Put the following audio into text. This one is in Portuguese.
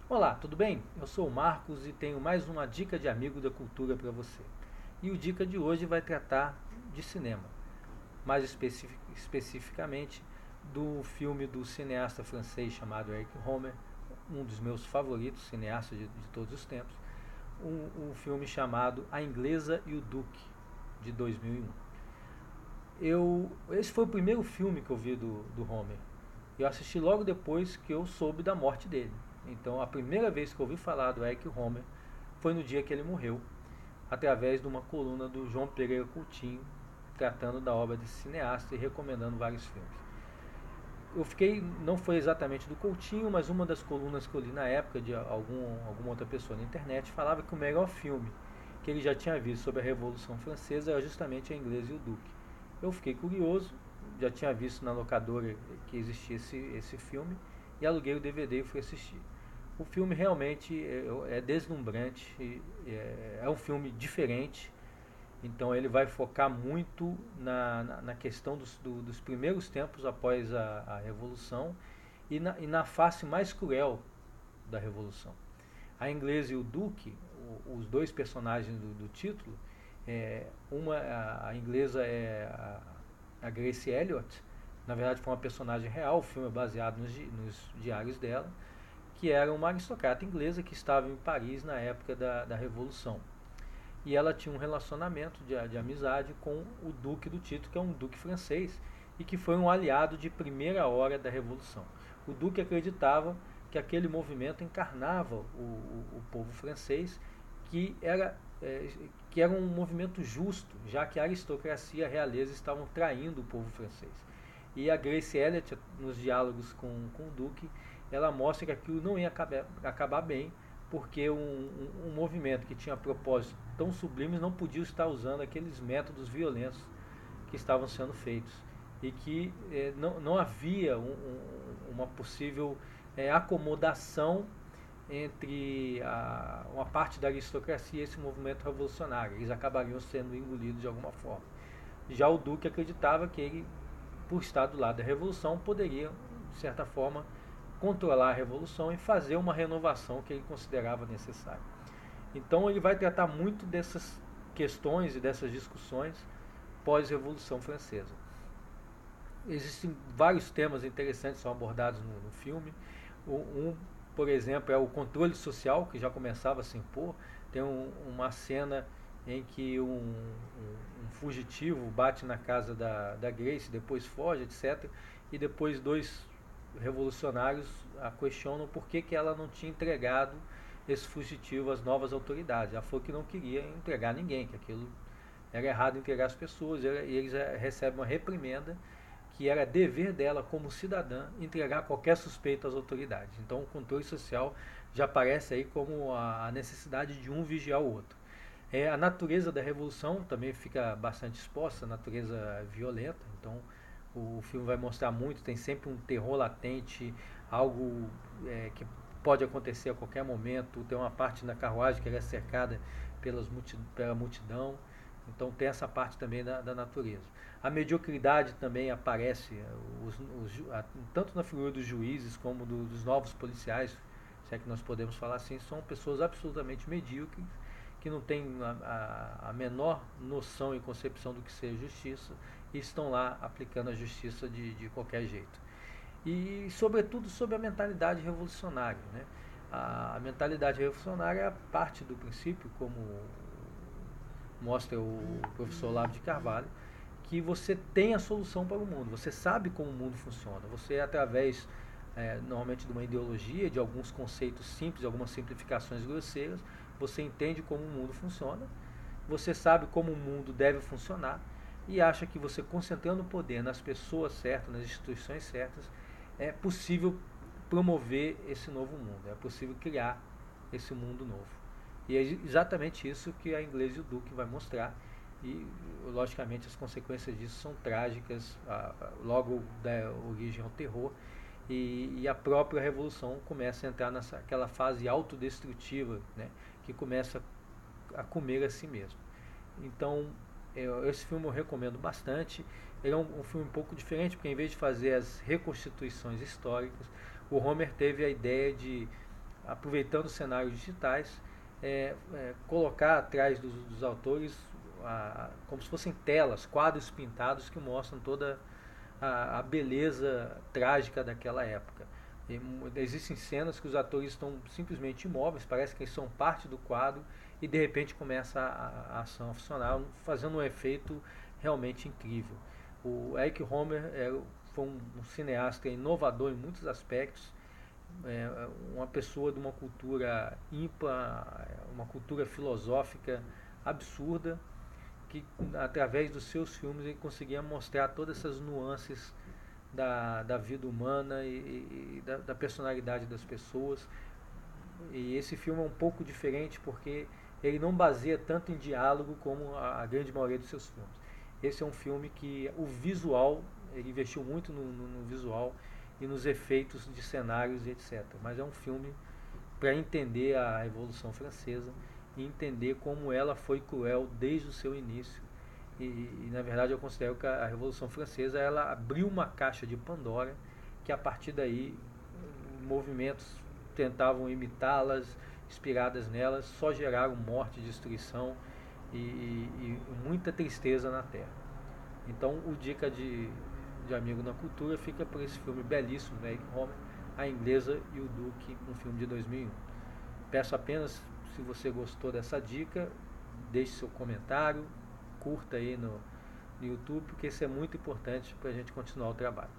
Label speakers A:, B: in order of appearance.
A: Olá, tudo bem? Eu sou o Marcos e tenho mais uma dica de amigo da cultura para você. E o dica de hoje vai tratar de cinema, mais especificamente do filme do cineasta francês chamado Eric Rohmer, um dos meus favoritos cineastas de todos os tempos, um filme chamado A Inglesa e o Duque, de 2001. Esse foi o primeiro filme que eu vi do Homer. Eu assisti logo depois que eu soube da morte dele. Então, a primeira vez que eu ouvi falar do Eric Homer foi no dia que ele morreu, através de uma coluna do João Pereira Coutinho, tratando da obra desse cineasta e recomendando vários filmes. Eu fiquei, não foi exatamente do Coutinho, mas uma das colunas que eu li na época de alguma outra pessoa na internet falava que o melhor filme que ele já tinha visto sobre a Revolução Francesa era justamente A Inglesa e o Duque. Eu fiquei curioso, já tinha visto na locadora que existia esse filme e aluguei o DVD e fui assistir. O filme realmente é deslumbrante, é um filme diferente, então ele vai focar muito na questão dos primeiros tempos após a Revolução e na face mais cruel da Revolução. A Inglesa e o Duque, os dois personagens do título, a inglesa é a Grace Elliott, na verdade foi uma personagem real, o filme é baseado nos diários dela, que era uma aristocrata inglesa que estava em Paris na época da Revolução. E ela tinha um relacionamento de amizade com o duque do título, que é um duque francês, e que foi um aliado de primeira hora da Revolução. O duque acreditava que aquele movimento encarnava o povo francês, que era, que era um movimento justo, já que a aristocracia e a realeza estavam traindo o povo francês. E a Grace Elliott, nos diálogos com o duque, ela mostra que aquilo não ia acabar bem, porque um movimento que tinha propósitos tão sublimes não podia estar usando aqueles métodos violentos que estavam sendo feitos e que não havia uma possível acomodação entre uma parte da aristocracia e esse movimento revolucionário. Eles acabariam sendo engolidos de alguma forma. Já o Duque acreditava que ele, por estar do lado da revolução, poderia, de certa forma, controlar a revolução e fazer uma renovação que ele considerava necessária. Então ele vai tratar muito dessas questões e dessas discussões pós-revolução francesa. Existem vários temas interessantes que são abordados no filme. Por exemplo, é o controle social, que já começava a se impor. Tem uma cena em que um fugitivo bate na casa da Grace, depois foge, etc. E depois dois revolucionários a questionam por que ela não tinha entregado esse fugitivo às novas autoridades. Ela falou que não queria entregar ninguém, que aquilo era errado entregar as pessoas, e eles recebem uma reprimenda que era dever dela como cidadã entregar qualquer suspeito às autoridades. Então o controle social já aparece aí como a necessidade de um vigiar o outro. A natureza da revolução também fica bastante exposta, a natureza violenta, então o filme vai mostrar muito, tem sempre um terror latente, algo que pode acontecer a qualquer momento, tem uma parte na carruagem que ela é cercada pela multidão, então tem essa parte também da natureza. A mediocridade também aparece, tanto na figura dos juízes como dos novos policiais, se é que nós podemos falar assim, são pessoas absolutamente medíocres, que não têm a menor noção e concepção do que seja justiça e estão lá aplicando a justiça de qualquer jeito. E, sobretudo, sobre a mentalidade revolucionária. Né? A mentalidade revolucionária parte do princípio, como mostra o professor Olavo de Carvalho, que você tem a solução para o mundo, você sabe como o mundo funciona, você através normalmente de uma ideologia, de alguns conceitos simples, algumas simplificações grosseiras, você entende como o mundo funciona, você sabe como o mundo deve funcionar e acha que você concentrando o poder nas pessoas certas, nas instituições certas, é possível promover esse novo mundo, é possível criar esse mundo novo. E é exatamente isso que a Inglesa e o Duque vai mostrar. E, logicamente, as consequências disso são trágicas, logo da origem ao terror. E a própria revolução começa a entrar naquela fase autodestrutiva, né, que começa a comer a si mesmo. Então, esse filme eu recomendo bastante. Ele é um filme um pouco diferente, porque em vez de fazer as reconstituições históricas, o Homer teve a ideia de aproveitando cenários digitais, colocar atrás dos autores como se fossem telas, quadros pintados que mostram toda a beleza trágica daquela época. Existem cenas que os atores estão simplesmente imóveis, parece que eles são parte do quadro e de repente começa a ação a funcionar, fazendo um efeito realmente incrível. O Eric Rohmer foi um cineasta inovador em muitos aspectos, uma pessoa de uma cultura ímpar, uma cultura filosófica absurda, que através dos seus filmes ele conseguia mostrar todas essas nuances da vida humana e da personalidade das pessoas. E esse filme é um pouco diferente porque ele não baseia tanto em diálogo como a grande maioria dos seus filmes. Esse é um filme que o visual, ele investiu muito no visual e nos efeitos de cenários e etc. Mas é um filme para entender a Revolução Francesa e entender como ela foi cruel desde o seu início. E na verdade eu considero que a Revolução Francesa ela abriu uma caixa de Pandora que a partir daí movimentos tentavam imitá-las, inspiradas nelas, só geraram morte, destruição e muita tristeza na Terra. Então o dica de Amigo na Cultura fica por esse filme belíssimo, né, Eric Rohmer, A Inglesa e o Duque, um filme de 2001. Peço apenas, se você gostou dessa dica, deixe seu comentário, curta aí no YouTube, porque isso é muito importante para a gente continuar o trabalho.